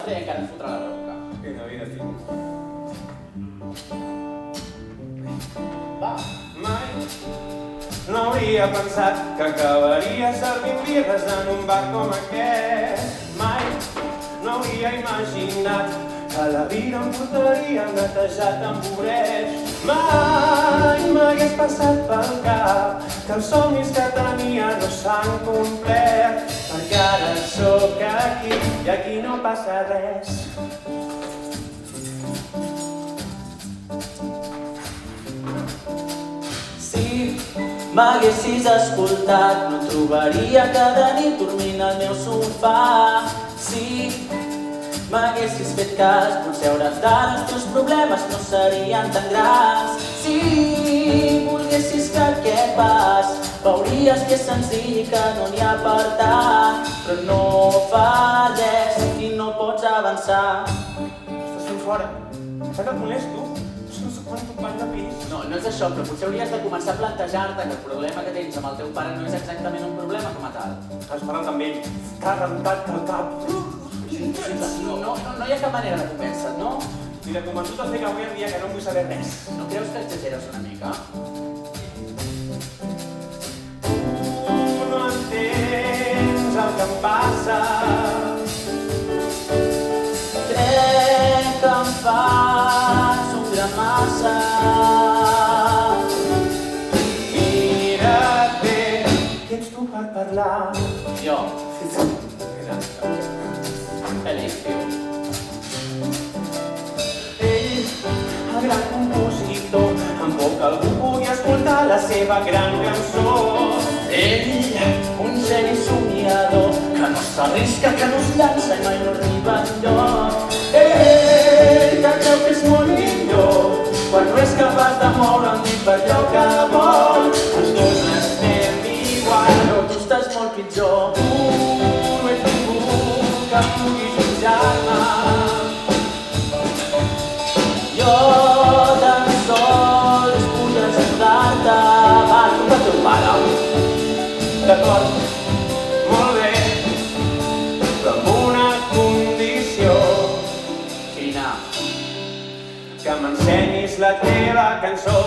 i encara ens fotrà la bronca. Quina vida tinc. Va. Mai no hauria pensat que acabaria servint birres en un bar com aquest. Mai no hauria imaginat que la vida em portaria netejat amb pobrets. Mai m'hagués passat pel cap que els somnis que tenia no s'han complert, perquè ara sóc aquí i aquí no passa res. Si m'haguessis escoltat, no et trobaria cada nit dormint al meu sofà. Si m'haguessis fet cas, potser a hores d'ara els teus problemes no serien tan grans. Si volguessis fer aquest pas, veuries que és senzill i que no n'hi ha per tant. Però no fa res i no pots avançar. Estàs fent fora. Estàs al coneix, tu? No sé quant company de pis. No és això, però potser hauries de començar a plantejar-te que el problema que tens amb el teu pare no és exactament un problema com a tal. Has parlat amb ell. T'ha rentat el cap. No hi ha cap manera de convèncer-te, no? I de convençut estic avui en dia que no em vull saber res. No creus que exageres una mica? Tu no entens el que em passa. Crec que em fas un gran massa. Mira't bé, qui ets tu per parlar? Jo, feliç, tio. Ell, el gran compositor, amb por que algú pugui escoltar la seva gran cançó. Ell, un geni somiador, que no s'arrisca, que no es llança i mai no arriba enlloc. Ell, que creu que és molt millor, quan no és capaç de moure'm ni per allò que vol. Els dos estem igual, Però tu estàs molt pitjor. tu no ets ningú que pugui jutjar-me. Jo tan sols vull ajudar-te. Va, truca al teu pare. D'acord, molt bé, però amb una condició, Quina? que m'ensenyis la teva cançó.